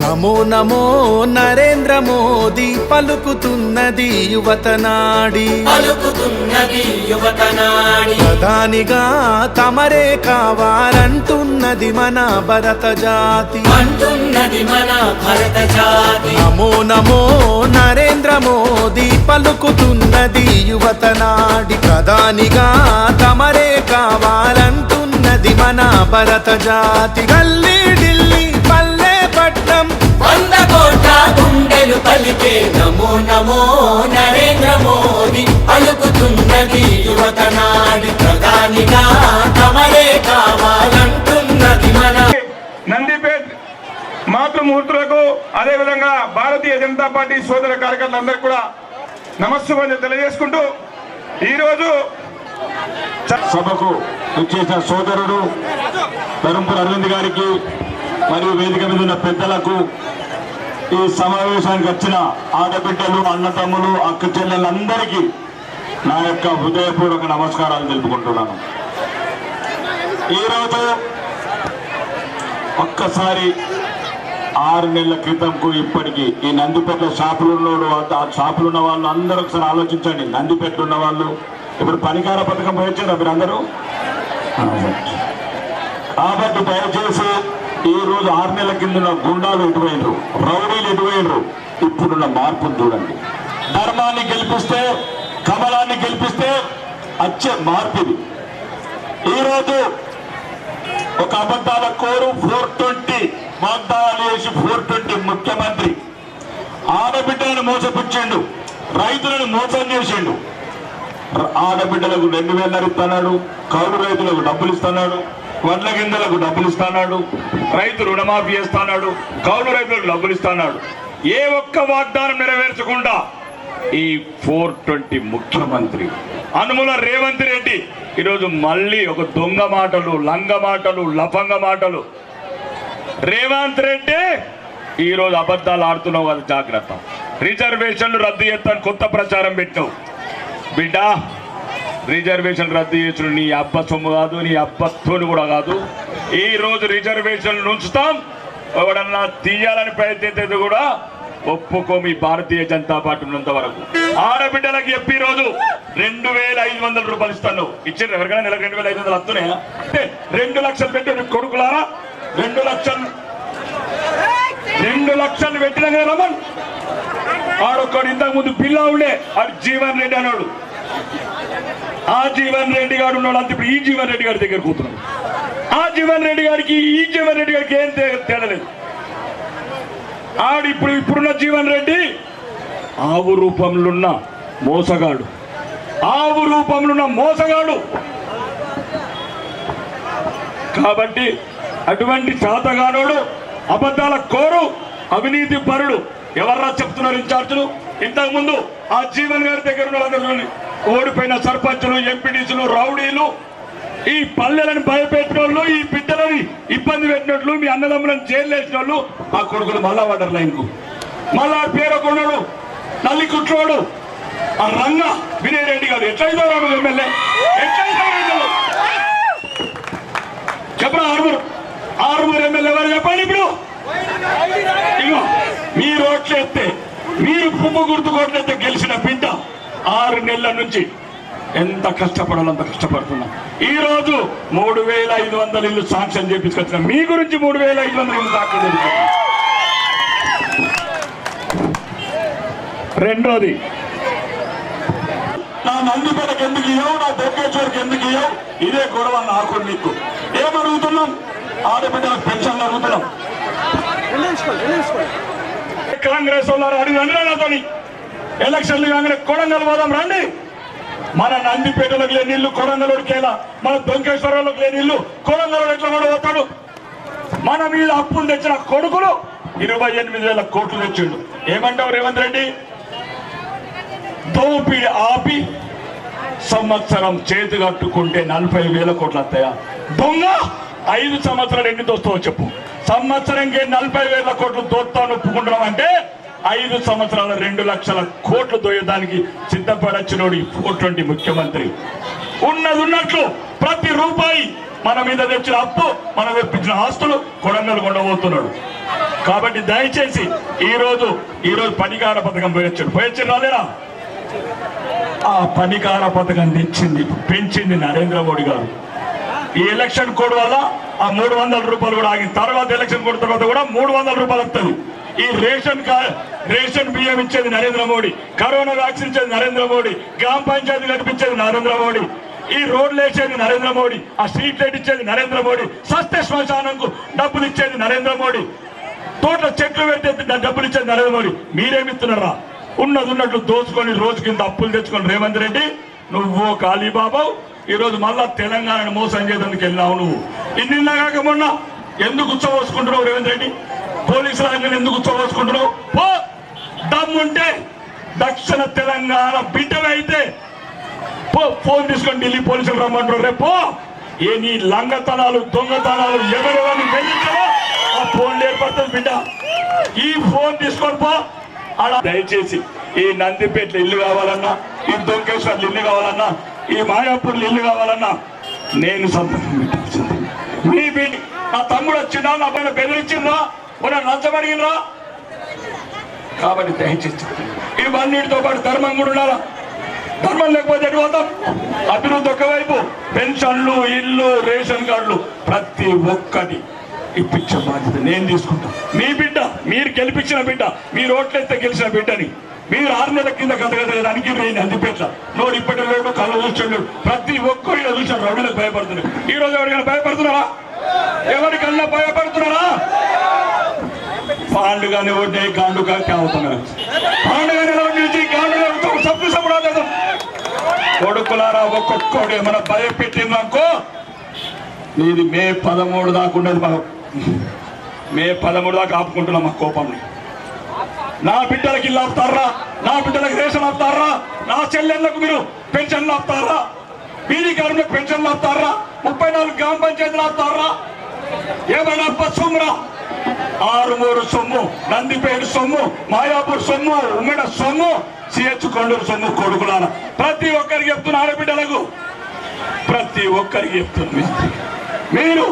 నమో నమో నరేంద్ర మోదీ పలుకుతున్నది యువతనాడి ప్రధానిగా తమరే కావాలంటున్నది మన భరత జాతి నమో నమో నరేంద్ర మోదీ పలుకుతున్నది యువతనాడి ప్రధానిగా తమరే కావాలంటున్నది మన భరత జాతి గల్లీ ఢిల్లీ పల్లె పట్నం 100 కోట్ల గుండెలు పలికే నమో నమో నరేంద్ర మోదీ పలుకుతున్నది యువతనాడి ప్రధానిగా తమరే కావాలంటున్నది మన నందిపేట్ మాతృమూర్తులకు అదేవిధంగా భారతీయ జనతా పార్టీ సోదర కార్యకర్తలందరికీ కూడా నమస్సుమని తెలియజేసుకుంటూ ఈరోజు సభకు వచ్చేసిన సోదరుడు ధర్మపురి అరవింద్ గారికి మరియు వేదిక మీద ఉన్న పెద్దలకు ఈ సమావేశానికి వచ్చిన ఆడబిడ్డలు అన్నతమ్ములు అక్క చెల్లెలందరికీ నా యొక్క హృదయపూర్వక నమస్కారాలు తెలుపుకుంటున్నాను. ఈరోజు ఒక్కసారి 6 నెలల క్రితంకు ఇప్పటికీ ఈ నందిపేట షాపులున్నోడు ఆ షాపులున్న వాళ్ళు అందరూ ఒకసారి ఆలోచించండి. నందిపేట ఉన్న వాళ్ళు ఇప్పుడు పనికార పథకం పోయించారా మీరు అందరూ? కాబట్టి దయచేసి ఈ రోజు 6 నెలల కింద గుండాలు ఎటువైనరు, రౌడీలు ఎటువైనరు, ఇప్పుడున్న మార్పును చూడండి. ధర్మాన్ని గెలిపిస్తే, కమలాన్ని గెలిపిస్తే వచ్చే మార్పు ఇది. ఈరోజు ఒక అబద్ధాల కోరు 420 వాగ్దానాలు చేసి 420 ముఖ్యమంత్రి ఆడబిడ్డలను మోసపుచ్చిండు, రైతులను మోసం చేసిండు. ఆడబిడ్డలకు 2000 ఇస్తున్నాడు, కౌలు రైతులకు డబ్బులు ఇస్తున్నాడు, వడ్ల గింజలకు డబ్బులు ఇస్తున్నాడు, రైతు రుణమాఫీ చేస్తున్నాడు, కౌలు రైతులకు డబ్బులు ఇస్తున్నాడు. ఏ ఒక్క వాగ్దానం నెరవేర్చకుండా ఈ 420 ముఖ్యమంత్రి అనుముల రేవంత్ రెడ్డి ఈరోజు మళ్ళీ ఒక దొంగ మాటలు, లంగ మాటలు, లఫంగ మాటలు. రేవంత్ రెడ్డి ఈరోజు అబద్ధాలు ఆడుతున్నావు, అది జాగ్రత్త. రిజర్వేషన్లు రద్దు చేస్తాను కొత్త ప్రచారం పెట్టావు. బిడ్డ, రిజర్వేషన్ రద్దు చేసిన నీ అబ్బ సొమ్ము కాదు, నీ అబ్బతోని కూడా కాదు. ఈ రోజు రిజర్వేషన్లు ఉంచుతాం. ఎవడన్నా తీయాలని ప్రయత్నించేది కూడా ఒప్పుకో. మీ భారతీయ జనతా పార్టీ ఉన్నంత వరకు ఆడబిడ్డలకు చెప్పి ఈరోజు 2500 రూపాయలు ఇస్తాను. ఇచ్చారు ఎవరికైనా నెలకు 2500 వస్తున్నాయా? అంటే 2 లక్షలు పెట్టి కొడుకులారా, 2 లక్షలు పెట్టినా కదా రమన్. ఆడొక్కడు ఇంతకు ముందు పిల్ల ఉండే, ఆడు జీవన్ రెడ్డి అన్నాడు. ఆ జీవన్ రెడ్డి గారు ఉన్నాడు అంత ఇప్పుడు ఈ జీవన్ రెడ్డి గారి దగ్గర కూతున్నాడు. ఆ జీవన్ రెడ్డి గారికి ఈ జీవన్ రెడ్డి గారికి ఏం తేడలేదు. ఆడు ఇప్పుడున్న జీవన్ రెడ్డి ఆవు రూపంలో ఉన్న మోసగాడు, ఆవు రూపంలో ఉన్న మోసగాడు. కాబట్టి అటువంటి శాతగానోడు, అబద్ధాల కోరు, అవినీతి పరుడు ఎవర్రా చెప్తున్నారు ఇన్ఛార్జులు? ఇంతకు ముందు ఆ జీవన్ గారి దగ్గర ఉన్న ఓడిపోయిన సర్పంచులు, ఎంపీడీసీలు, రౌడీలు, ఈ పల్లెలను భయపెట్టిన వాళ్ళు, ఈ బిడ్డలని ఇబ్బంది పెట్టినట్లు, మీ అన్నదమ్ములను జైలు వేసిన వాళ్ళు ఆ కొడుకులు మళ్ళా వాటర్ లైన్కు. మళ్ళా పేరు కొన్నాడు నల్లి కుట్రోడు ఆ రంగ వినయ్ రెడ్డి గారు. ఎట్లయితే ఎమ్మెల్యే చెప్పరా? ఆరుగురు ఎమ్మెల్యే ఎవరు చెప్పండి? ఇప్పుడు ఇగో మీరు ఓట్లేస్తే, మీరు పువ్వు గుర్తు కొట్లయితే గెలిచిన బిడ్డ 6 నెలల నుంచి ఎంత కష్టపడాలో అంత కష్టపడుతున్నా. ఈ రోజు 3500 ఇల్లు శాంక్షన్ చేపించుకొచ్చిన మీ గురించి 3500 ఇల్లు శాంక్షన్ చేపించుకున్నా. రెండోది, నా నందిపేటకి ఎందుకు ఇవ్వవు, నా దొక్కేశ్వరికి ఎందుకు ఇవ్వవు, ఇదే గొడవ నాకు నీకు. ఏమడుగుతున్నాం? ఆడబిడ్డలకు పెన్షన్లు అడుగుతున్నాం. కాంగ్రెస్ వాళ్ళు అడిగిన నాతోని ఎలక్షన్లు కాగానే కొడంగల్ పోదాం రండి. మన నందిపేటలకు లేని ఇల్లు కొడంగల్కేలా, మన దొంకేశ్వరంలోకి లేని ఇల్లు కొడంగల్ ఎట్లా కూడా పోతాడు? మన మీద అప్పులు తెచ్చిన కొడుకులు 28,000 కోట్లు తెచ్చిండు. ఏమంటావు రేవంత్ రెడ్డి? దోపిడి ఆపి సంవత్సరం చేతి కట్టుకుంటే 40,000 కోట్లు వస్తాయా? దొంగ 5 సంవత్సరాలు ఎన్ని దోస్తావో చెప్పు. సంవత్సరంకి 40,000 కోట్లు దోస్తాను ఒప్పుకుంటున్నాం అంటే 5 సంవత్సరాల 2 లక్షల కోట్లు దోయడానికి సిద్ధపడచ్చినోడు ఈ 420 ముఖ్యమంత్రి. ఉన్నది ఉన్నట్లు ప్రతి రూపాయి మన మీద తెచ్చిన అప్పు, మనం తెప్పించిన ఆస్తులు కొడంగల్ కొండబోతున్నాడు. కాబట్టి దయచేసి ఈ రోజు పనికార పథకం పోయొచ్చు రాలేరా? ఆ పనికార పథకం తెచ్చింది పెంచింది నరేంద్ర మోడీ గారు. ఈ ఎలక్షన్ కోడ్ వల్ల ఆ 300 రూపాయలు కూడా ఆగింది. తర్వాత ఎలక్షన్ కోడ్ తర్వాత కూడా 300 రూపాయలు వస్తుంది. ఈ రేషన్ బియ్యం ఇచ్చేది నరేంద్ర మోడీ, కరోనా వ్యాక్సిన్ ఇచ్చేది నరేంద్ర మోడీ, గ్రామ పంచాయతీ కనిపించేది నరేంద్ర మోడీ, ఈ రోడ్లు వేసేది నరేంద్ర మోడీ, ఆ స్ట్రీట్ లైట్ ఇచ్చేది నరేంద్ర మోడీ, సస్త శ్మశానంకు డబ్బులు ఇచ్చేది నరేంద్ర మోడీ, తోటల చెట్లు పెట్టేది డబ్బులు ఇచ్చేది నరేంద్ర మోడీ. మీరేమిస్తున్నారా? ఉన్నట్టు దోచుకొని రోజు కింద అప్పులు తెచ్చుకొని రేవంత్ రెడ్డి నువ్వు కాళీబాబు ఈ రోజు మళ్ళా తెలంగాణను మోసం చేయడానికి వెళ్ళావు. నువ్వు ఇన్నిన్నా కాక మొన్న ఎందుకు ఉచ్చబోసుకుంటున్నావు రేవంత్ రెడ్డి? పోలీసు రంగం ఎందుకు ఉచ్చబోసుకుంటున్నావు? పో, దమ్ముంటే దక్షిణ తెలంగాణ బిడ్డవైతే ఫోన్ తీసుకొని ఢిల్లీ పోలీసులు రమ్మంటారు. రేపు ఏ నీ లంగతనాలు దొంగతనాలు ఎవరెవరిని వెళ్ళించారో ఆ ఫోన్ ఏర్పడుతుంది బిడ్డ. ఈ ఫోన్ తీసుకొని పో. అలా దయచేసి ఈ నందిపేటలో ఇల్లు కావాలన్నా, ఈ దొంకేశ్వర్లు ఇల్లు కావాలన్నా, ఈ మాయాపూర్లు ఇల్లు కావాలన్నా నేను సంతకం పెట్టాల్సింది. మీ బిడ్డ నా తమ్ముడు వచ్చిందా, నా పైన బెదిరించిందా, మన లంచమడిగినరా? కాబట్టి దయచేసి ఇవన్నిటితో పాటు ధర్మం కూడా ఉండాలా. ధర్మం లేకపోతే ఎటు పోతాం? అభివృద్ధి ఒకవైపు, పెన్షన్లు, ఇల్లు, రేషన్ కార్డులు ప్రతి ఒక్కటి ఇప్పించే బాధ్యత నేను తీసుకుంటాను. మీ బిడ్డ, మీరు గెలిపించిన బిడ్డ, మీరు ఓట్లయితే గెలిచిన బిడ్డని మీరు 6 నెలల కింద గతగతడానికి నందిపేట నోరు ఇప్పటి లేడు, కళ్ళు చూసాడు, ప్రతి ఒక్కరు చూసాడు. రౌడీలకు భయపడుతున్నారు. ఈ రోజు ఎవరికైనా భయపడుతున్నారా? ఎవరికన్నా భయపడుతున్నారా? పాండుగానే ఓటే గాండుగా అవుతున్నారు. పాండుగానే గాండుగా సభ్యు సముదాయం కొడుకులారా, ఒక్కొక్కడు ఏమైనా భయపెట్టిందనుకో నీది మే 13 దాకా ఉండదు. మే 13 దాకా ఆపుకుంటున్నాం మా కోపంని. నా బిడ్డలకి ఇల్లు ఆపుతారా? నా బిడ్డలకు రేషన్ ఆపుతారా? నా చెల్లెళ్లకు మీరు పెన్షన్లు ఆపుతారా? బీడీ గారులకు పెన్షన్లు ఆపుతారా? 34 గ్రామ పంచాయతీలు ఆపుతారా? ఏమైనా సొమ్మురా? ఆరుమూరు సొమ్ము, నందిపేట సొమ్ము, మాయాపూర్ సొమ్ము, ఉమ్మడ సొమ్ము, సిహెచ్ కొండూరు సొమ్ము. కొడుకులారా, ప్రతి ఒక్కరికి చెప్తున్నా, ఆడబిడ్డలకు ప్రతి ఒక్కరికి చెప్తున్నా, మీరు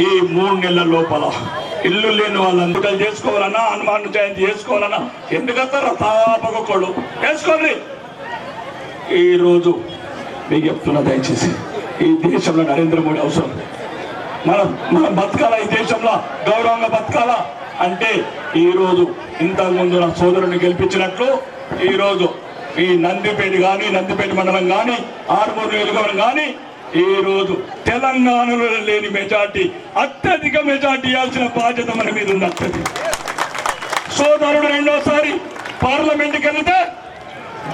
ఈ 3 నెలల లోపల ఇల్లు లేని వాళ్ళందరూ చేసుకోవాలన్నా, హనుమాన్ జయంతి చేసుకోవాలన్నా ఎందుకు వస్తారా? తాపకొకళ్ళు వేసుకోండి. ఈరోజు మీకు చెప్తున్నా, దయచేసి ఈ దేశంలో నరేంద్ర మోడీ అవసరం. మనం బతకాలా, ఈ దేశంలో గౌరవంగా బతకాలా అంటే ఈరోజు ఇంతకుముందు నా సోదరుని గెలిపించినట్లు ఈరోజు ఈ నందిపేట కానీ, నందిపేట మండలం కానీ, ఆరుమూరు నియోజకవర్గం కానీ ఈరోజు తెలంగాణలో లేని మెజార్టీ, అత్యధిక మెజార్టీ ఇవ్వాల్సిన బాధ్యత మన మీద ఉంది. అత్యధిక సోదరుడు రెండోసారి పార్లమెంట్కి వెళితే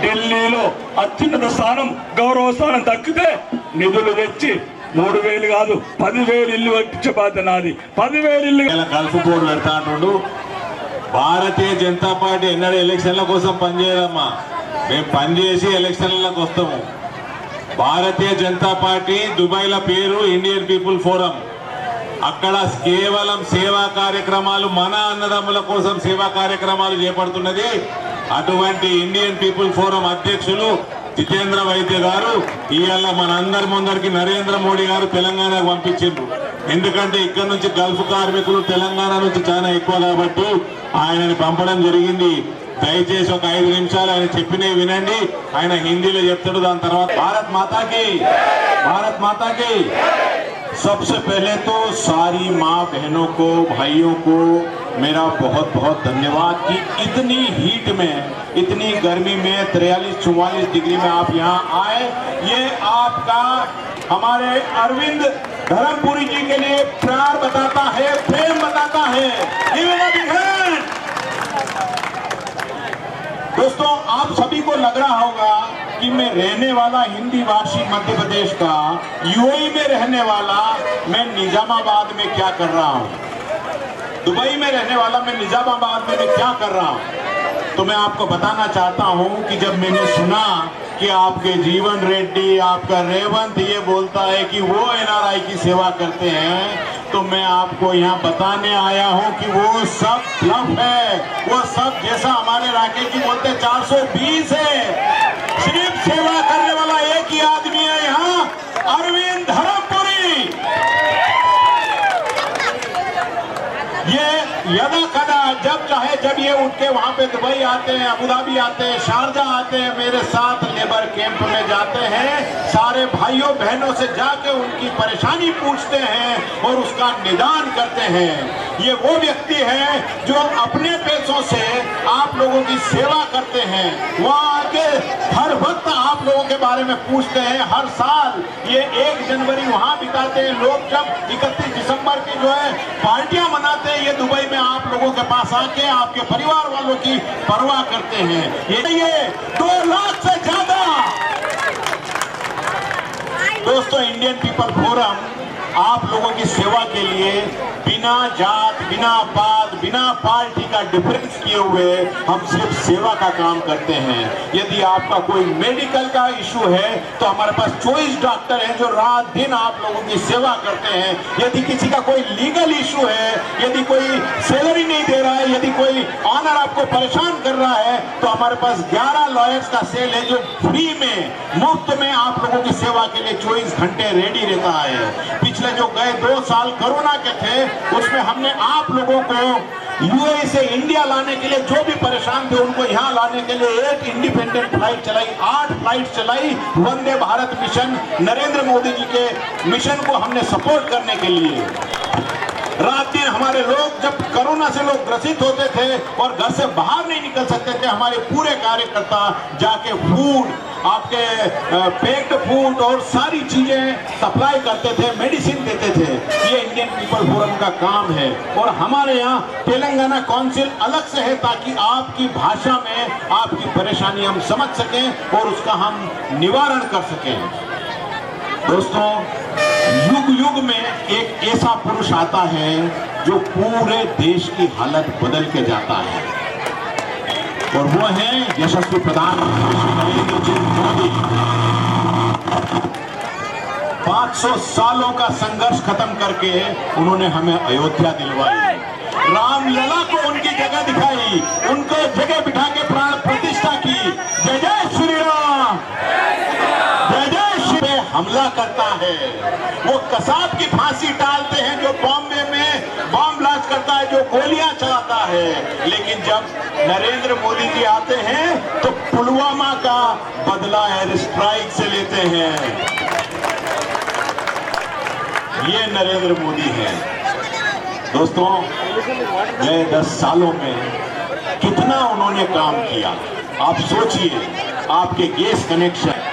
ఢిల్లీలో అత్యున్నత స్థానం, గౌరవ స్థానం దక్కితే నిధులు తెచ్చి 3,000 కాదు 10,000 ఇల్లు వచ్చే బాధ్యత నాది. 10,000 ఇల్లు గల్ఫ్ బోర్డు పెడతా అంటుండు. భారతీయ జనతా పార్టీ ఎన్నడూ ఎలక్షన్ల కోసం పనిచేయదమ్మా. మేము పనిచేసి ఎలక్షన్లకు వస్తాము. భారతీయ జనతా పార్టీ దుబాయ్ల పేరు ఇండియన్ పీపుల్ ఫోరం. అక్కడ కేవలం సేవా కార్యక్రమాలు, మన అన్నదమ్ముల కోసం సేవా కార్యక్రమాలు చేపడుతున్నది. అటువంటి ఇండియన్ పీపుల్ ఫోరం అధ్యక్షులు జితేంద్ర వైద్య గారు ఇవాళ మనందరి ముందరికి నరేంద్ర మోడీ గారు తెలంగాణకు పంపించారు. ఎందుకంటే ఇక్కడ నుంచి గల్ఫ్ కార్మికులు తెలంగాణ నుంచి చాలా ఎక్కువ కాబట్టి ఆయనని పంపడం జరిగింది. దయచేసి ఒక 5 నిమిషాలు ఆయన చెప్పినవి వినండి. ఆయన హిందీలో చెప్తాడు, దాని తర్వాత భారత్ మాతాకి, భారత్ మాతాకి. सबसे पहले तो सारी माँ बहनों को, भाइयों को मेरा बहुत बहुत धन्यवाद कि इतनी हीट में, इतनी गर्मी में 43-44 डिग्री में आप यहाँ आए। ये आपका हमारे अरविंद धर्मपुरी जी के लिए प्यार बताता है, प्रेम बताता है। दोस्तों, आप सभी को लग रहा होगा कि मैं रहने वाला हिंदी भाषी मध्य प्रदेश का, यूएई में रहने वाला, मैं निजामाबाद में क्या कर रहा हूँ, दुबई में रहने वाला मैं निजामाबाद में मैं क्या कर रहा हूँ। तो मैं आपको बताना चाहता हूँ कि जब मैंने सुना कि आपके जीवन रेड्डी, आपका रेवंत ये बोलता है कि वो एनआरआई की सेवा करते हैं, तो मैं आपको यहाँ बताने आया हूँ कि वो सब ब्लफ है। वो सब जैसा हमारे राकेश जी बोलते 420 है। सिर्फ सेवा करने वाला एक ही आदमी है यहाँ, अरविंद धर्मपुरी। ये जब चाहे जब ये उठ के वहां पे दुबई आते हैं, अबू धाबी आते हैं, शारजा आते हैं, मेरे साथ लेबर कैंप में जाते हैं, सारे भाइयों बहनों से जाके उनकी परेशानी पूछते हैं और उसका निदान करते हैं। ये वो व्यक्ति है जो अपने पैसों से आप लोगों की सेवा करते हैं, वहाँ आके हर वक्त आप लोगों के बारे में पूछते हैं। हर साल ये 1 जनवरी वहाँ बिताते हैं लोग, जब 31 दिसंबर की जो है पार्टियां मनाते हैं, ये दुबई में आप लोगों के पास आके आपके परिवार वालों की परवाह करते हैं। ये 2 लाख से ज्यादा दोस्तों इंडियन पीपल फोरम आप लोगों की सेवा के लिए बिना जात, बिना पात, बिना पार्टी का डिफरेंस किए हुए हम सिर्फ सेवा का काम करते हैं। यदि आपका कोई मेडिकल का इशू है तो हमारे पास 24 डॉक्टर हैं जो रात दिन आप लोगों की सेवा करते हैं। यदि किसी का कोई लीगल इशू है, यदि कोई सैलरी नहीं दे रहा है, यदि कोई ऑनर आपको परेशान कर रहा है, तो हमारे पास 11 लॉयर्स का सेल है जो फ्री में, मुफ्त में आप लोगों की सेवा के लिए 24 घंटे रेडी रहता है। पिछले जो गए 2 साल कोरोना के थे, उसमें हमने आप लोगों को यूएई से इंडिया लाने के लिए जो भी परेशान थे उनको यहाँ लाने के लिए 8 इंडिपेंडेंट फ्लाइट चलाई, 8 फ्लाइट चलाई। वंदे भारत मिशन, नरेंद्र मोदी जी के मिशन को हमने सपोर्ट करने के लिए रात दिन हमारे लोग, जब कोरोना से लोग ग्रसित होते थे और घर से बाहर नहीं निकल सकते थे, हमारे पूरे कार्यकर्ता जाके फूड, आपके पैक्ड फूड और सारी चीजें सप्लाई करते थे, मेडिसिन देते थे। ये इंडियन पीपल फोरम का काम है। और हमारे यहाँ तेलंगाना काउंसिल अलग से है ताकि आपकी भाषा में आपकी परेशानी हम समझ सकें और उसका हम निवारण कर सकें। दोस्तों, युग युग में एक ऐसा पुरुष आता है जो पूरे देश की हालत बदल के जाता है, और वो है यशस्वी प्रधानमंत्री नरेंद्र जी मोदी। 500 सालों का संघर्ष खत्म करके उन्होंने हमें अयोध्या दिलवाई, रामलला को उनकी जगह दिखाई, उनको जगह बिठा के प्राण प्रतिष्ठा की। जय जय श्री राम, जय जय श्री। हमला करता है, वो कसाब की फांसी टालते हैं जो बॉम्बे में बॉम्ब ब्लास्ट करता है, जो गोलियां चलाता है। लेकिन जब नरेंद्र मोदी जी आते हैं तो पुलवामा का बदला एयर स्ट्राइक से लेते हैं। ये नरेंद्र मोदी है। दोस्तों, गए 10 सालों में कितना उन्होंने काम किया आप सोचिए। आपके गैस कनेक्शन,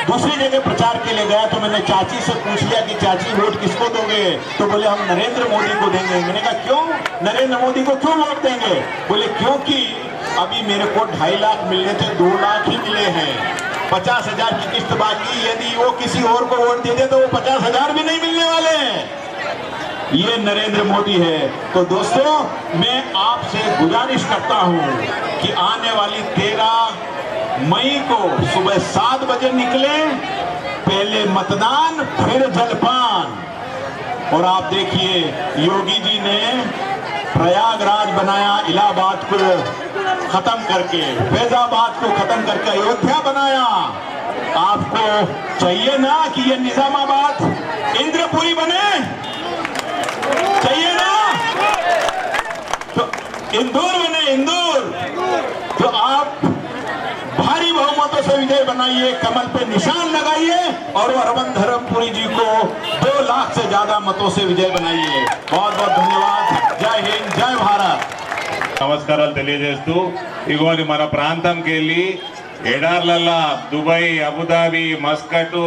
दूसरी जगह प्रचार के लिए गया तो मैंने चाची से पूछ लिया कि चाची वोट किसको दोगे, तो बोले हम नरेंद्र मोदी को देंगे। मैंने कहा क्यों, नरेंद्र मोदी को क्यों वोट देंगे? बोले क्योंकि अभी मेरे को 2.5 लाख मिलने थे, 2 लाख ही मिले हैं, 50,000 की किस्त बाकी। यदि वो किसी और को वोट दे दे तो वो 50,000 भी नहीं मिलने वाले हैं। ये नरेंद्र मोदी है। तो दोस्तों, मैं आपसे गुजारिश करता हूं कि आने वाली 13 मई को सुबह 7 बजे निकले, पहले मतदान फिर जलपान। और आप देखिए, योगी जी ने प्रयागराज बनाया, इलाहाबाद को खत्म करके, फैजाबाद को खत्म करके अयोध्या बनाया। आपको चाहिए ना कि ये निजामाबाद इंद्रपुरी बने? चाहिए ना? तो इंदौर बने, इंदौर। तो आप भारी बहुमतों से विजय बनाइए, कमल पे निशान लगाइए और हरवंश धर्मपुरी जी को 2 लाख से ज्यादा मतों से विजय बनाइए। बहुत बहुत धन्यवाद। जय हिंद, जय भारत। నమస్కారాలు తెలియజేస్తూ, ఇగోని మన ప్రాంతంకి వెళ్ళి ఎడార్లల్లా దుబాయ్, అబుదాబి, మస్కట్,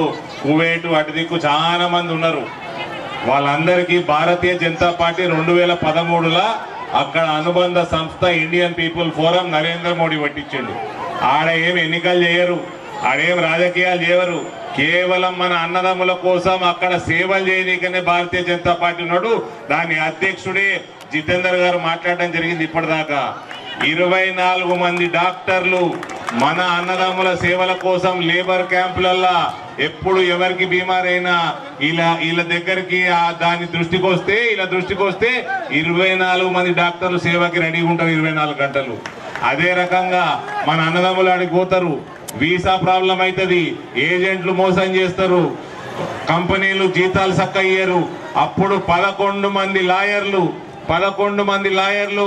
కువైట్ అటు దిక్కు చాలా మంది ఉన్నారు. వాళ్ళందరికీ భారతీయ జనతా పార్టీ 2013లో అక్కడ అనుబంధ సంస్థ Indian people forum Narendra Modi పట్టించిండు. ఆడ ఏం ఎన్నికలు చేయరు, ఆడేం రాజకీయాలు చేయరు, కేవలం మన అన్నదమ్ముల కోసం అక్కడ సేవలు చేయనీకనే భారతీయ జనతా పార్టీ ఉన్నాడు. దాని అధ్యక్షుడే జితేందర్ గారు మాట్లాడడం జరిగింది. ఇప్పటిదాకా 24 మంది డాక్టర్లు మన అన్నదమ్ముల సేవల కోసం లేబర్ క్యాంపులల్లా ఎప్పుడు ఎవరికి బీమారైనా వీళ్ళ దగ్గరికి దాని దృష్టికి వస్తే 24 మంది డాక్టర్లు సేవకి రెడీగా ఉంటారు 24 గంటలు. అదే రకంగా మన అన్నదమ్ములు ఆడికి పోతారు, వీసా ప్రాబ్లం అవుతుంది, ఏజెంట్లు మోసం చేస్తారు, కంపెనీలు జీతాలు సక్క ఇయ్యరు. అప్పుడు 11 మంది లాయర్లు 11 మంది లాయర్లు,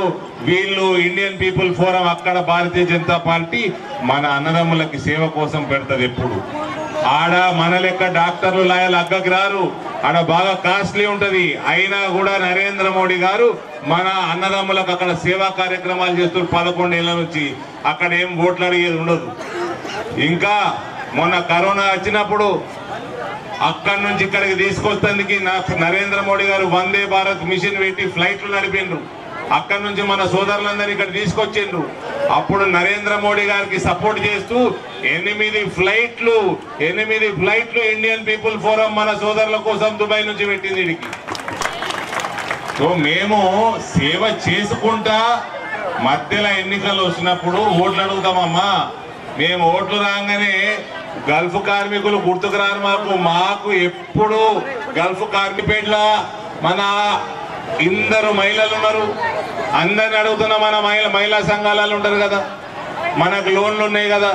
వీళ్ళు ఇండియన్ పీపుల్ ఫోరం, అక్కడ భారతీయ జనతా పార్టీ మన అన్నదమ్ములకి సేవ కోసం పెడుతుంది. ఎప్పుడు ఆడ మన లెక్క డాక్టర్లు లాయర్లు అగ్గకి రారు, ఆడ బాగా కాస్ట్లీ ఉంటది. అయినా కూడా నరేంద్ర మోడీ గారు మన అన్నదమ్ములకు అక్కడ సేవా కార్యక్రమాలు చేస్తున్నారు 11 ఏళ్ల నుంచి. అక్కడ ఏం ఓట్లు అడిగేది ఉండదు. ఇంకా మొన్న కరోనా వచ్చినప్పుడు అక్కడి నుంచి ఇక్కడికి తీసుకొస్తేందుకు నరేంద్ర మోడీ గారు వందే భారత్ మిషన్ పెట్టి ఫ్లైట్లు నడిపిండ్రు. అక్కడి నుంచి మన సోదరులందరినీ ఇక్కడ తీసుకొచ్చిండ్రు. అప్పుడు నరేంద్ర మోడీ గారికి సపోర్ట్ చేస్తూ 8 ఫ్లైట్లు ఇండియన్ పీపుల్ ఫోరం మన సోదరుల కోసం దుబాయ్ నుంచి పెట్టింది వీడికి. సో మేము సేవ చేసుకుంటా మధ్యలో ఎన్నికలు వచ్చినప్పుడు ఓట్లు అడుగుతామమ్మా. మేము ఓట్లు రాగానే గల్ఫ్ కార్మికులు గుర్తుకు రారు. మాకు ఎప్పుడు గల్ఫ్ కార్మికుల మన ఇందరు మహిళలు ఉన్నారు, అందరిని అడుగుతున్న మన మహిళా సంఘాలలో ఉంటారు కదా, మనకు లోన్లు ఉన్నాయి కదా,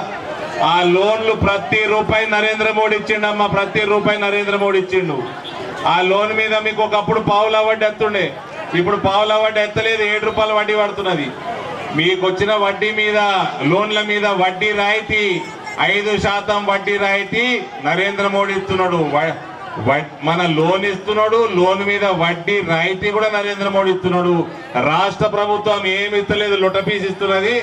ఆ లోన్లు ప్రతి రూపాయి నరేంద్ర మోడీ ఇచ్చిండమ్మా. ప్రతి రూపాయి నరేంద్ర మోడీ ఇచ్చిండు. ఆ లోన్ మీద మీకు ఒకప్పుడు పావుల వడ్డీ ఎత్తుండే, ఇప్పుడు పావుల వడ్డీ ఎత్తలేదు, 7 రూపాయల వడ్డీ పడుతున్నది. మీకు వచ్చిన వడ్డీ మీద, లోన్ల మీద వడ్డీ రాయితీ 5% వడ్డీ రాయితీ నరేంద్ర మోడీ ఇస్తున్నాడు. మన లోన్ ఇస్తున్నాడు, లోన్ మీద వడ్డీ రాయితీ కూడా నరేంద్ర మోడీ ఇస్తున్నాడు. రాష్ట్ర ప్రభుత్వం ఏమి ఇస్తలేదు, లొటపీస్ ఇస్తున్నది.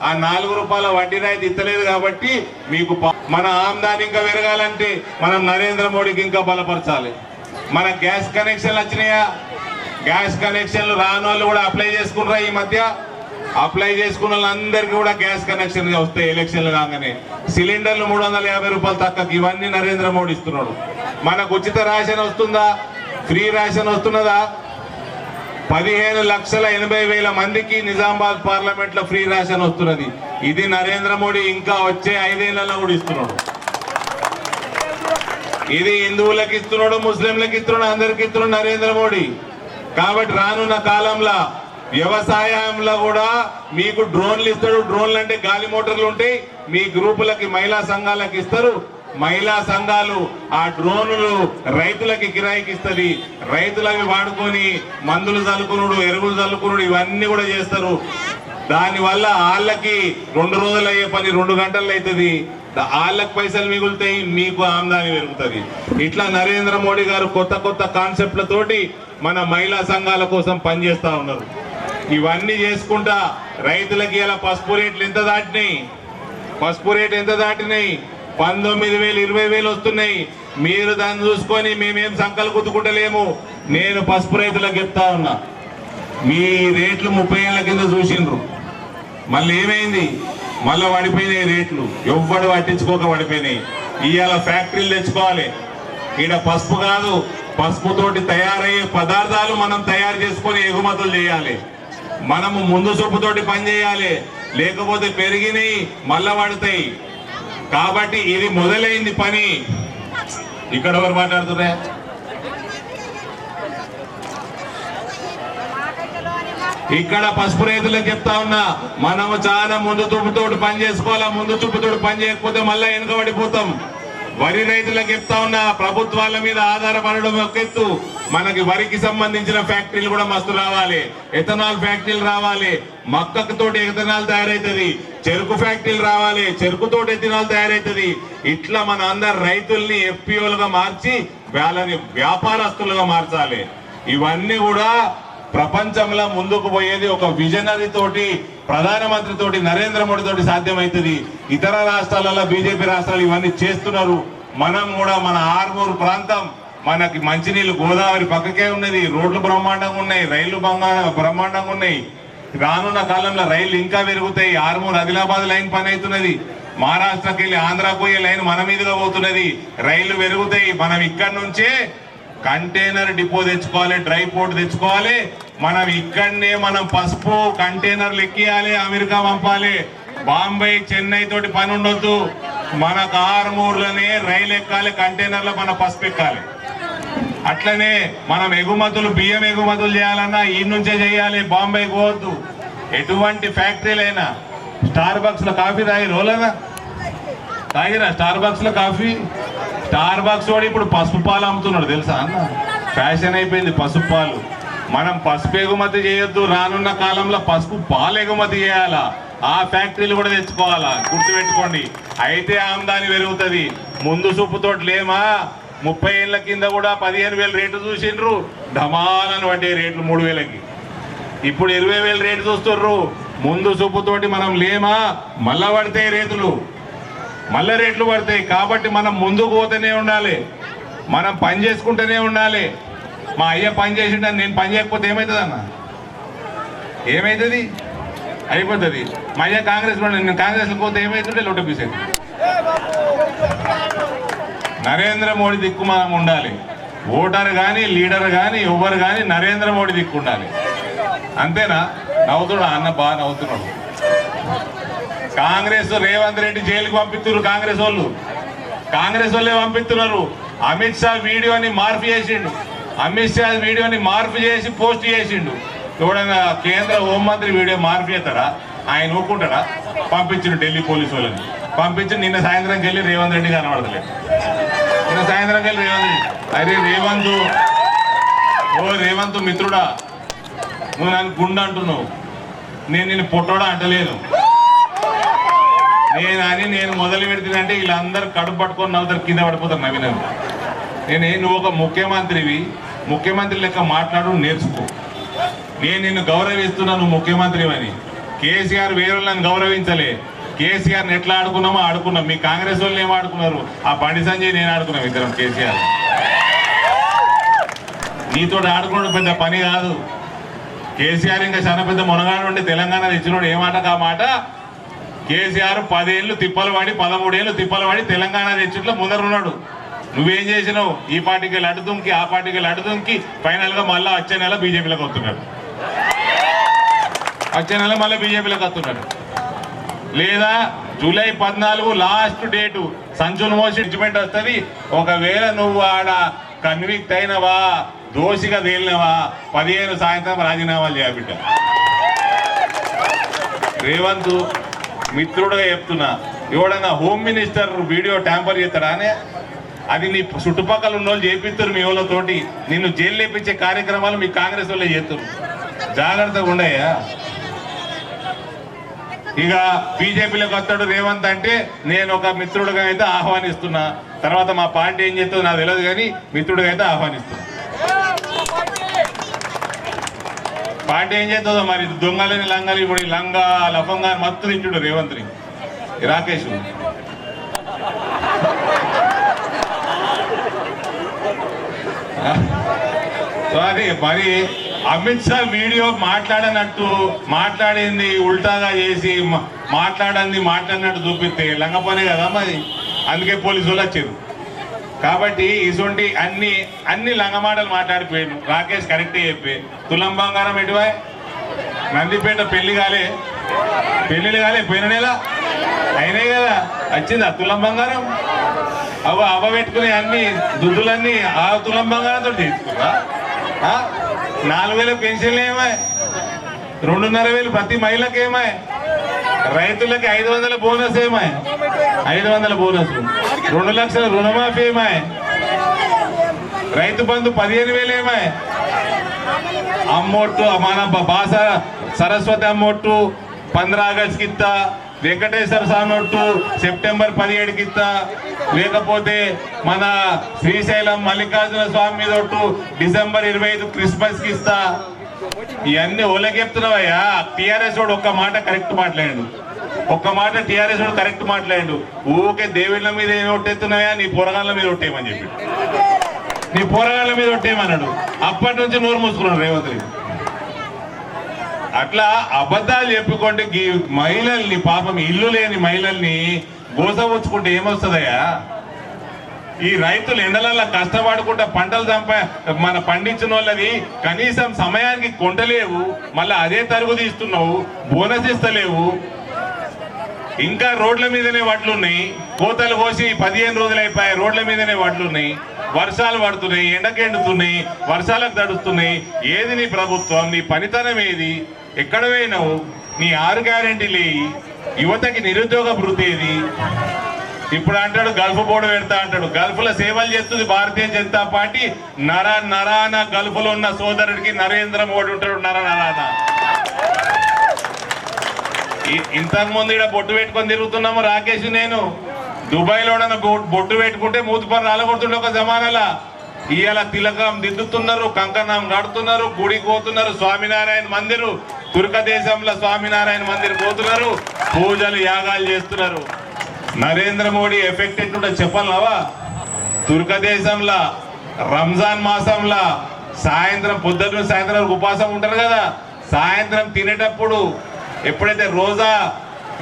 ఆ 4 రూపాయల వడ్డీ రాయితీ ఇస్తలేదు. కాబట్టి మీకు మన ఆమ్దాని ఇంకా పెరగాలంటే మనం నరేంద్ర మోడీకి ఇంకా బలపరచాలి. మన గ్యాస్ కనెక్షన్లు వచ్చినాయా? గ్యాస్ కనెక్షన్లు రాని వాళ్ళు కూడా అప్లై చేసుకున్నారా? ఈ మధ్య అప్లై చేసుకున్న వాళ్ళందరికీ కూడా గ్యాస్ కనెక్షన్ వస్తాయి. ఎలక్షన్లు కాగానే సిలిండర్లు 350 రూపాయలు తక్కువ. ఇవన్నీ నరేంద్ర మోడీ ఇస్తున్నాడు. మనకు ఉచిత రేషన్ వస్తుందా? Free ration వస్తున్నదా? 15,80,000 మందికి నిజామాబాద్ పార్లమెంట్ లో ఫ్రీ రేషన్ వస్తున్నది. ఇది నరేంద్ర మోడీ ఇంకా వచ్చే 5 ఏళ్లలో కూడా ఇస్తున్నాడు. ఇది హిందువులకు ఇస్తున్నాడు, ముస్లింలకు ఇస్తున్నాడు, అందరికి ఇస్తున్నాడు నరేంద్ర మోడీ. కాబట్టి రానున్న కాలంలో వ్యవసాయంలో కూడా మీకు డ్రోన్లు ఇస్తాడు. డ్రోన్లు అంటే గాలి మోటార్లు ఉంటాయి. మీ గ్రూపులకి, మహిళా సంఘాలకు ఇస్తారు. మహిళా సంఘాలు ఆ డ్రోన్లు రైతులకి కిరాయికి ఇస్తుంది. రైతులు అవి వాడుకొని మందులు చల్లుకునుడు, ఎరువులు చల్లుకునుడు ఇవన్నీ కూడా చేస్తారు. దానివల్ల వాళ్ళకి 2 రోజులు అయ్యే పని 2 గంటలు అవుతుంది. వాళ్ళకి పైసలు మిగులుతాయి, మీకు ఆమ్దాని పెరుగుతుంది. ఇట్లా నరేంద్ర మోడీ గారు కొత్త కొత్త కాన్సెప్ట్లతోటి మన మహిళా సంఘాల కోసం పనిచేస్తా ఉన్నారు. ఇవన్నీ చేసుకుంటా రైతులకి ఇలా పసుపు రేట్లు ఎంత దాటినాయి? పసుపు రేట్ ఎంత దాటినాయి? 19,000, 20,000 వస్తున్నాయి. మీరు దాన్ని చూసుకొని మేమేం సంకలు గుద్దుకుంటలేము. నేను పసుపు రైతులకు చెప్తా ఉన్నా, మీ రేట్లు 30 ఏళ్ల కింద చూసిండ్రు, మళ్ళీ ఏమైంది? మళ్ళీ పడిపోయినాయి రేట్లు. ఎవ్వడు పట్టించుకోక పడిపోయినాయి. ఇవాళ ఫ్యాక్టరీలు తెచ్చుకోవాలి. ఈడ పసుపు కాదు, పసుపుతోటి తయారయ్యే పదార్థాలు మనం తయారు చేసుకొని ఎగుమతులు చేయాలి. మనము ముందు చూపుతోటి పని చేయాలి, లేకపోతే పెరిగినాయి మళ్ళా పడతాయి. కాబట్టి ఇది మొదలైంది పని. ఇక్కడ ఎవరు మాట్లాడుతున్నా? ఇక్కడ పసుపు రైతులకు చెప్తా ఉన్నా, మనము చాలా ముందు చూపుతోటి పని చేసుకోవాలా. ముందు చూపుతోటి పని చేయకపోతే మళ్ళా వెనుకబడిపోతాం. వరి రైతులకు చెప్తా ఉన్నా, ప్రభుత్వాల మీద ఆధారపడడం ఒక ఎత్తు, మనకి వరికి సంబంధించిన ఫ్యాక్టరీలు కూడా మస్తు రావాలి. ఎథనాల్ ఫ్యాక్టరీలు రావాలి, మక్కతోటి ఎథనాల్ తయారైతుంది. చెరుకు ఫ్యాక్టరీలు రావాలి, చెరుకుతోటి ఎథనాల్ తయారైతుంది. ఇట్లా మన అందరు రైతుల్ని ఎఫ్పిఓలుగా మార్చి వాళ్ళని వ్యాపారస్తులుగా మార్చాలి. ఇవన్నీ కూడా ప్రపంచంలో ముందుకు పోయేది ఒక విజనరీ తోటి, ప్రధానమంత్రి తోటి, నరేంద్ర మోడీ తోటి సాధ్యమవుతుంది. ఇతర రాష్ట్రాలలో బీజేపీ రాష్ట్రాలు ఇవన్నీ చేస్తున్నారు. మనం కూడా మన ఆర్మూరు ప్రాంతం, మనకి మంచినీళ్ళు గోదావరి పక్కకే ఉన్నది, రోడ్లు బ్రహ్మాండంగా ఉన్నాయి, రైళ్లు బ్రహ్మాండంగా ఉన్నాయి. రానున్న కాలంలో రైళ్లు ఇంకా పెరుగుతాయి. ఆర్మూరు ఆదిలాబాద్ లైన్ పని అవుతున్నది. మహారాష్ట్రకి వెళ్ళి ఆంధ్రాకు పోయే లైన్ మన మీదుగా పోతున్నది. రైళ్లు పెరుగుతాయి. మనం ఇక్కడి నుంచే కంటైనర్ డిపో తెచ్చుకోవాలి, డ్రై పోర్ట్ తెచ్చుకోవాలి. మనం ఇక్కడనే మనం పసుపు కంటైనర్లు ఎక్కియాలి, అమెరికా పంపాలి. బాంబే, చెన్నై తోటి పని ఉండొద్దు. మనకు ఆర్మూర్లోనే రైలు ఎక్కాలి, కంటైనర్లో మన పసుపు ఎక్కాలి. అట్లనే మనం ఎగుమతులు, బియ్యం ఎగుమతులు చేయాలన్నా ఈ నుంచే చేయాలి, బాంబే పోవద్దు. ఎటువంటి ఫ్యాక్టరీలైనా, స్టార్ బక్స్ లో కాఫీ తాగిరోలేదా? తాగిరా స్టార్ బక్స్ లో కాఫీ? స్టార్ బక్స్ వాడు ఇప్పుడు పసుపు పాలు అమ్ముతున్నాడు తెలుసా అన్న? ఫ్యాషన్ అయిపోయింది పసుపు పాలు. మనం పసుపు ఎగుమతి చేయొద్దు, రానున్న కాలంలో పసుపు పాలు ఎగుమతి చేయాలా, ఆ ఫ్యాక్టరీలు కూడా తెచ్చుకోవాలా, గుర్తుపెట్టుకోండి. అయితే ఆమ్దాని పెరుగుతుంది. ముందు చూపుతోటి లేమా 30 ఏళ్ల కింద కూడా 15,000 రేటు చూసిండ్రు, ధమాలను పడ్డే రేట్లు 3,000కి. ఇప్పుడు 20,000 రేటు చూస్తుర్రు. ముందు చూపుతోటి మనం లేమా, మళ్ళా పడతాయి రేట్లు, మళ్ళా రేట్లు పడతాయి. కాబట్టి మనం ముందుకు పోతూనే ఉండాలి, మనం పని చేసుకుంటూనే ఉండాలి. మా అయ్య పని చేసిండని నేను పని చేయకపోతే ఏమవుతుంది అన్న? ఏమవుతుంది? అయిపోతుంది. మా అయ్య కాంగ్రెస్ నేను కాంగ్రెస్లో పోతే ఏమవుతుంటే లొట్టపీసే. నరేంద్ర మోడీ దిక్కు మనం ఉండాలి. ఓటర్ కానీ లీడర్ కానీ ఎవరు కానీ నరేంద్ర మోడీ దిక్కు ఉండాలి. అంతేనా? నవ్వుతున్నాడు అన్న, బాగా నవ్వుతున్నాడు. కాంగ్రెస్ రేవంత్ రెడ్డి జైలుకి పంపిస్తున్నారు. కాంగ్రెస్ వాళ్ళే పంపిస్తున్నారు. అమిత్ షా వీడియోని మార్పు చేసిండు. అమిత్ షా వీడియోని మార్పు చేసి పోస్ట్ చేసిండు. ఎవడన్నా కేంద్ర హోంమంత్రి వీడియో మార్పు చేస్తాడా? ఆయన ఊరుకుంటాడా? పంపించిండు ఢిల్లీ పోలీసు వాళ్ళని పంపించి నిన్న సాయంత్రంకి వెళ్ళి రేవంత్ రెడ్డి కనబడతలేదు. నిన్న సాయంత్రంకి వెళ్ళి రేవంత్ రెడ్డి, అరే రేవంత్ మిత్రుడా, నువ్వు నన్ను గుండె అంటున్నావు, నేను నిన్ను పొట్టోడా అంటలేను. నేను మొదలు పెడుతుందంటే వీళ్ళందరూ కడుపు పట్టుకొని నవ్వుతారు, కింద పడిపోతారు నవ్వినవి. నువ్వు ఒక ముఖ్యమంత్రివి, ముఖ్యమంత్రి లెక్క మాట్లాడు, నేర్చుకో. నేను నిన్ను గౌరవిస్తున్నా, నువ్వు ముఖ్యమంత్రి అని. కేసీఆర్ వేరే వాళ్ళని గౌరవించలే. కేసీఆర్ని ఎట్లా ఆడుకున్నామో ఆడుకున్నాం. మీ కాంగ్రెస్ వాళ్ళు ఏమో ఆడుకున్నారు, ఆ బండి సంజయ్ నేను ఆడుకున్నాం ఇద్దరం. కేసీఆర్ నీతో ఆడుకోవడం పెద్ద పని కాదు. కేసీఆర్ ఇంకా చాలా పెద్ద మునగాడు ఉండి తెలంగాణ తెచ్చినోడు. ఏ మాట కా మాట. కేసీఆర్ 10 ఏళ్ళు తిప్పలు పడి 13 ఏళ్ళు తిప్పలు పడి తెలంగాణ తెచ్చిట్లో ముందరున్నాడు. నువ్వేం చేసినావు? ఈ పార్టీకి లడ్డు దుంకి ఆ పార్టీకి లడ్డు దుంకి ఫైనల్గా మళ్ళీ వచ్చే నెల బీజేపీలోకి వస్తున్నాడు. వచ్చే నెల మళ్ళీ బీజేపీలోకి వస్తున్నాడు. లేదా జూలై 14 లాస్ట్ డేటు సంచులు మోసి జడ్జిమెంట్ వస్తుంది. ఒకవేళ నువ్వు ఆడ కన్విక్ట్ అయినవా, దోషిగా తేలినవా, 15 సాయంత్రం రాజీనామాలు చేయబిడ్డ. రేవంత్ మిత్రుడుగా చెప్తున్నా, ఎవడన్నా హోమ్ మినిస్టర్ వీడియో ట్యాంపర్ చేస్తాడా అని? అది నీ చుట్టుపక్కల ఉన్న వాళ్ళు చేపిస్తారు. మీ వాళ్ళతోటి నిన్ను జైలు లేపించే కార్యక్రమాలు మీ కాంగ్రెస్ వాళ్ళే చేస్తారు. జాగ్రత్తగా ఉండయా. ఇక బీజేపీలోకి వస్తాడు రేవంత్ అంటే నేను ఒక మిత్రుడుగా అయితే ఆహ్వానిస్తున్నా. తర్వాత మా పార్టీ ఏం చేస్తుందో నాకు తెలియదు, కానీ మిత్రుడిగా అయితే ఆహ్వానిస్తున్నా. పార్టీ ఏం చేస్తుందో మరి. దొంగలని లంగలు, ఇప్పుడు లంగా లఫంగా మత్తు తింటుడు రేవంత్ని రాకేష్. సో అది మరి అమిత్ షా వీడియో మాట్లాడనట్టు మాట్లాడింది ఉల్టాగా చేసి మాట్లాడినట్టు చూపిస్తే లంగపోనే కదా మరి. అందుకే పోలీసు వాళ్ళు వచ్చారు. కాబట్టి ఇటువంటి అన్ని లంగమాటలు మాట్లాడిపోయాడు రాకేష్. కరెక్టే చెప్పి తులం బంగారం ఎటువా నందిపేట పెళ్లిళ్ళు కాలే పోయిన నెల అయినాయి కదా, వచ్చిందా తులం బంగారం? అవ్వ పెట్టుకునే అన్ని దుద్దులన్నీ ఆ తులం బంగారంతో తీసుకురా. 4,000 పెన్షన్లు ఏమాయి, 2,500 ప్రతి మహిళకి ఏమాయి, రైతులకి 500 బోనస్ ఏమాయి, 500 బోనస్, 2 లక్షల రుణమాఫీ ఏమాయి, రైతు బంధు 15,000 ఏమాయి, అమ్మొట్టు మన బాస సరస్వతి అమ్మొట్టు 15 ఆగస్టుకి ఇస్తా, వెంకటేశ్వర స్వామి సెప్టెంబర్ 17కి ఇస్తా, లేకపోతే మన శ్రీశైలం మల్లికార్జున స్వామి మీద డిసెంబర్ 25 క్రిస్మస్కి ఇస్తా. ఇవన్నీ ఓళ్ళకి చెప్తున్నావయ్యా. టీఆర్ఎస్ వాడు ఒక్క మాట కరెక్ట్ మాట్లాడాడు, టీఆర్ఎస్ వాడు కరెక్ట్ మాట్లాడాడు. ఊకే దేవుళ్ళ మీద ఏమి ఒట్టేస్తున్నాయా, నీ పోరగాళ్ళ మీద ఒట్టేయమని చెప్పి, నీ పోరగాళ్ళ మీద ఒట్టేయమన్నాడు. అప్పటి నుంచి నోరు మూసుకున్నాడు రేవంత్ రెడ్డి. అట్లా అబద్ధాలు చెప్పుకోండి. మహిళల్ని పాపం ఇల్లు లేని మహిళల్ని గోసవచ్చుకుంటే ఏమొస్తుందయ్యా? ఈ రైతులు ఎండలల్లో కష్టపడుకుంటా పంటలు మన పండించిన వాళ్ళది కనీసం సమయానికి కొంటలేవు, మళ్ళీ అదే తరుగు తీస్తున్నావు, బోనస్ ఇస్తలేవు. ఇంకా రోడ్ల మీదనే వడ్లున్నాయి. కోతలు కోసి 15 రోజులు అయిపోయాయి, రోడ్ల మీదనే వడ్లున్నాయి. వర్షాలు పడుతున్నాయి, ఎండకెండుతున్నాయి, వర్షాలకు తడుస్తున్నాయి. ఏది నీ ప్రభుత్వం? నీ పనితనం ఏది? ఎక్కడ పోయినావు? నీ 6 గ్యారెంటీలు, యువతకి నిరుద్యోగ భృతి ఏది? ఇప్పుడు అంటాడు గల్ఫ్ బోర్డు పెడతా అంటాడు. గల్ఫ్ లో సేవలు చేస్తుంది భారతీయ జనతా పార్టీ. నరాన గల్ఫ్ లో ఉన్న సోదరుడికి నరేంద్ర మోడీ ఉంటాడు నరాన. ఇంతకు ముందు ఇక్కడ బొట్టు పెట్టుకొని తిరుగుతున్నాము రాకేష్ నేను. దుబాయ్ లో బొట్టు పెట్టుకుంటే మూతి పని రాలగొడుతుండే ఒక జమానాలా. ఇవాళ తిలకం దిద్దుతున్నారు, కంకణం కడుతున్నారు, గుడికి పోతున్నారు, స్వామినారాయణ మందిరు తుర్క దేశంలో స్వామినారాయణ మందిర్ పోతున్నారు, పూజలు యాగాలు చేస్తున్నారు. నరేంద్ర మోడీ ఎఫెక్ట్ ఎట్లుంటే చెప్పాలవా? తుర్క దేశంలో రంజాన్ మాసంలో సాయంత్రం పొద్దున్న సాయంత్రం వరకు ఉపాసం ఉంటారు కదా. సాయంత్రం తినేటప్పుడు ఎప్పుడైతే రోజా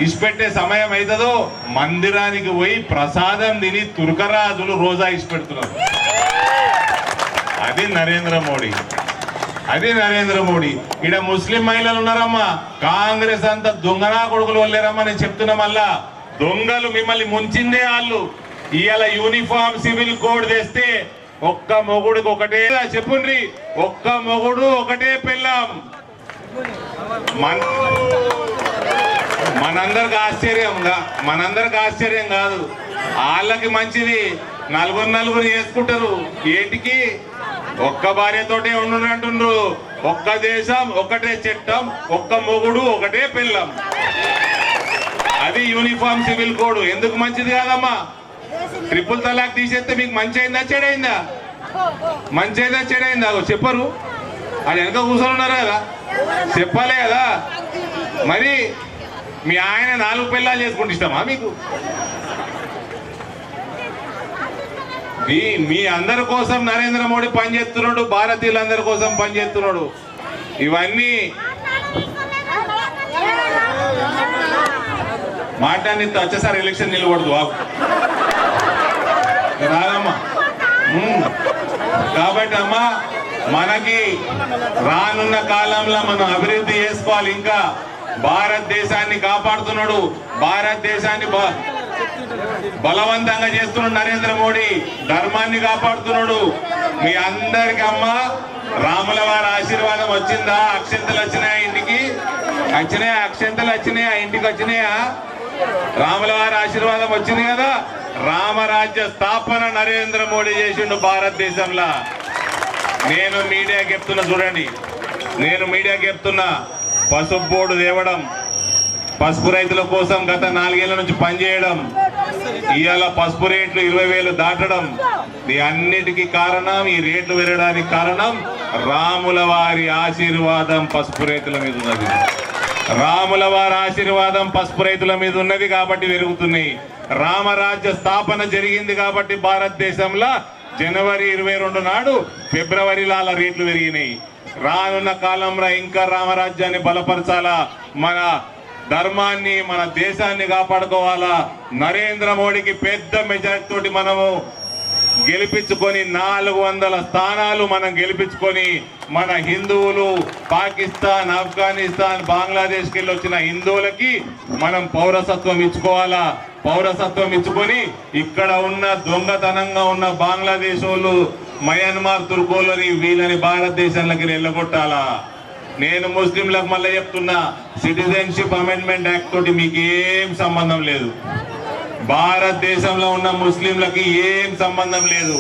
ఇసిపెట్టే సమయం అవుతుందో మందిరానికి పోయి ప్రసాదం తిని తుర్కరాజులు రోజా ఇసిపెడుతున్నారు. అది నరేంద్ర మోడీ. అది నరేంద్ర మోడీ. ఇక్కడ ముస్లిం మహిళలు ఉన్నారమ్మా. కాంగ్రెస్ అంతా దొంగనా కొడుకులు వల్లేరమ్మా. నేను చెప్తున్నా మళ్ళా, దొంగలు మిమ్మల్ని ముంచిందే వాళ్ళు. ఇవాళ యూనిఫామ్ సివిల్ కోడ్ తెస్తే ఒక్క మొగుడికి ఒకటే చెప్పుండ్రి, ఒక్క మొగుడు ఒకటే పెళ్ళాం. మనందరికి ఆశ్చర్యం కాదు, వాళ్ళకి మంచిది. నలుగురు చేసుకుంటారు. ఏంటికి? ఒక్క భార్యతోటే ఉండునంటుండ్రు. ఒక్క దేశం ఒకటే చట్టం, ఒక్క మొగుడు ఒకటే పెళ్ళం. అది యూనిఫామ్ సివిల్ కోడ్. ఎందుకు మంచిది కాదమ్మా? ట్రిపుల్ తలాక్ తీసేస్తే మీకు మంచి అయిందా చెడైందా? మంచి అయిందా చెడైందా? చెప్పరు. అది వెనక కూర్చొని ఉన్నారు కదా, చెప్పాలి కదా. మరి మీ ఆయన 4 పెళ్ళాలు చేసుకుంటే ఇష్టమా మీకు? మీ అందరి కోసం నరేంద్ర మోడీ పనిచేస్తున్నాడు, భారతీయులందరి కోసం పనిచేస్తున్నాడు. ఇవన్నీ మాట్లాడి వచ్చేసారి ఎలక్షన్ నిలబడదు రాదమ్మా. కాబట్టి అమ్మా, మనకి రానున్న కాలంలో మనం అభివృద్ధి చేసుకోవాలి. ఇంకా భారతదేశాన్ని కాపాడుతున్నాడు, భారతదేశాన్ని బలవంతంగా చేస్తున్నాడు నరేంద్ర మోడీ. ధర్మాన్ని కాపాడుతున్నాడు. మీ అందరికి అమ్మ రాముల వారి ఆశీర్వాదం వచ్చిందా? అక్షంతలు వచ్చినాయా ఇంటికి? అక్షంతలు వచ్చినాయా ఇంటికి? వచ్చినాయా? రాముల వారి ఆశీర్వాదం వచ్చింది కదా. రామరాజ్య స్థాపన నరేంద్ర మోడీ చేసిండు భారతదేశంలో. నేను మీడియాకి చెప్తున్నా, చూడండి, నేను మీడియాకి చెప్తున్నా, పసుపు బోర్డు తేవడం, పసుపు రైతుల కోసం గత 4 ఏళ్ల నుంచి పనిచేయడం, ఇవాళ పసుపు రేట్లు 20,000 దాటడం, ఈ అన్నిటికీ కారణం, ఈ రేట్లు పెరగడానికి కారణం రాముల వారి ఆశీర్వాదం పసుపు రైతుల మీద ఉన్నది. రాముల వారి ఆశీర్వాదం పసుపు రైతుల మీద ఉన్నది కాబట్టి పెరుగుతున్నాయి. రామరాజ్య స్థాపన జరిగింది కాబట్టి భారతదేశంలో జనవరి 22 నాడు ఫిబ్రవరిలో అలా రేట్లు పెరిగినాయి. రానున్న కాలంలో ఇంకా రామరాజ్యాన్ని బలపరచాలా, మన ధర్మాన్ని, మన దేశాన్ని కాపాడుకోవాలా. నరేంద్ర మోడీకి పెద్ద మెజారిటీ తోటి మనము గెలిపించుకొని 400 స్థానాలు మనం గెలిపించుకొని మన హిందువులు పాకిస్తాన్, ఆఫ్ఘనిస్తాన్, బంగ్లాదేశ్కి వెళ్ళి వచ్చిన హిందువులకి మనం పౌరసత్వం ఇచ్చుకోవాలా. పౌరసత్వం ఇచ్చుకొని ఇక్కడ ఉన్న దొంగతనంగా ఉన్న బంగ్లాదేశ్ వాళ్ళు, మయన్మార్ తుర్కోలని వీళ్ళని భారతదేశంలోకి వెళ్ళగొట్టాలా. నేను ముస్లింలకు మళ్ళీ చెప్తున్నా, సిటిజన్షిప్ అమెండ్మెంట్ యాక్ట్ తోటి మీకు ఏం సంబంధం లేదు. భారతదేశంలో ఉన్న ముస్లింలకి ఏం సంబంధం లేదు.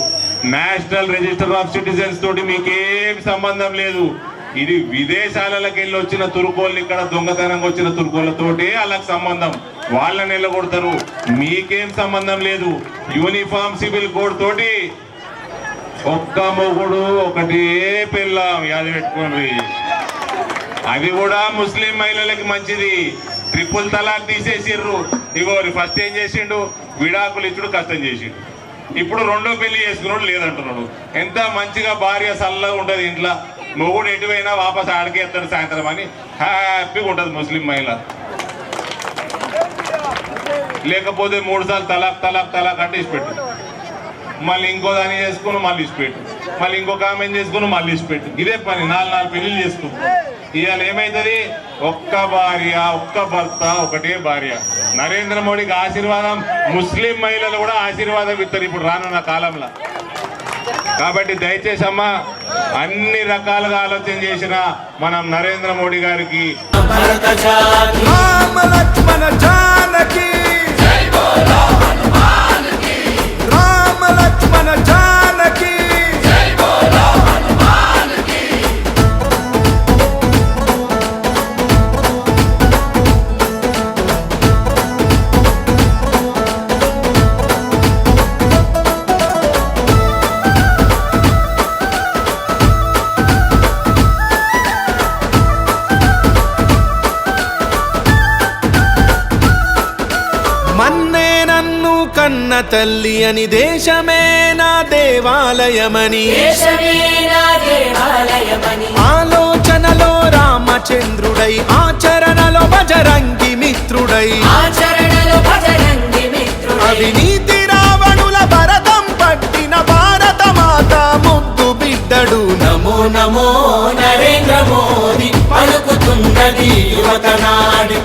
నేషనల్ రిజిస్టర్ ఆఫ్ సిటిజన్స్ తోటి మీకేం సంబంధం లేదు. ఇది విదేశాలకు వెళ్ళి వచ్చిన తుర్కోళ్ళు, ఇక్కడ దొంగతనంగా వచ్చిన తుర్కోళ్ళతోటే వాళ్ళకి సంబంధం. వాళ్ళని వెళ్ళగొడతారు, మీకేం సంబంధం లేదు. యూనిఫామ్ సివిల్ కోడ్ తోటి ఒక్క మొగుడు ఒకటే పెళ్ళాం, యాది పెట్టుకోండి. అది కూడా ముస్లిం మహిళలకి మంచిది. ట్రిపుల్ తలాక్ తీసేసిర్రు. ఇగో ఫస్ట్ ఏం చేసిండు, విడాకులు ఇచ్చుడు కష్టం చేసిండు. ఇప్పుడు 2వ పెళ్లి చేసుకున్నాడు లేదంటున్నాడు. ఎంత మంచిగా భార్య సల్లగా ఉంటది ఇంట్లో. మొగుడు ఎటువైనా వాపస్ ఆడికేస్తాడు సాయంత్రం అని హ్యాపీగా ఉంటది ముస్లిం మహిళ. లేకపోతే 3 సార్లు తలాక్ అంటే ఇచ్చిపెట్టు, మళ్ళీ ఇంకో దాన్ని చేసుకుని మళ్ళీ ఇచ్చిపెట్టు, మళ్ళీ ఇంకొక ఆమె చేసుకుని మళ్ళీ ఇచ్చిపెట్టు. ఇదే పని 4 పెళ్లిళ్ళు చేసుకుని. ఇవాళ ఏమైతుంది, ఒక్క భార్య, ఒక్క భర్త, ఒకటే భార్య. నరేంద్ర మోడీకి ఆశీర్వాదం, ముస్లిం మహిళలు కూడా ఆశీర్వాదం ఇస్తారు ఇప్పుడు రానున్న కాలంలో. కాబట్టి దయచేసి అమ్మ, అన్ని రకాలుగా ఆలోచన చేసిన మనం నరేంద్ర మోడీ గారికి రామ లక్ష్మణ జానకి జై బోలో హనుమాన్. కన్న తల్లి అని దేశమే నా దేవాలయమని దేశమే నా దేవాలయమని ఆలోచనలో రామచంద్రుడై ఆచరణలో బజరంగి మిత్రుడై ఆచరణలో బజరంగి మిత్రుడై అవినీతి రావణుల భరతం పట్టిన భారత మాత ముద్దు బిడ్డడు నమో నమో నరేంద్ర మోదీ పలుకుతున్నది యువత నాడి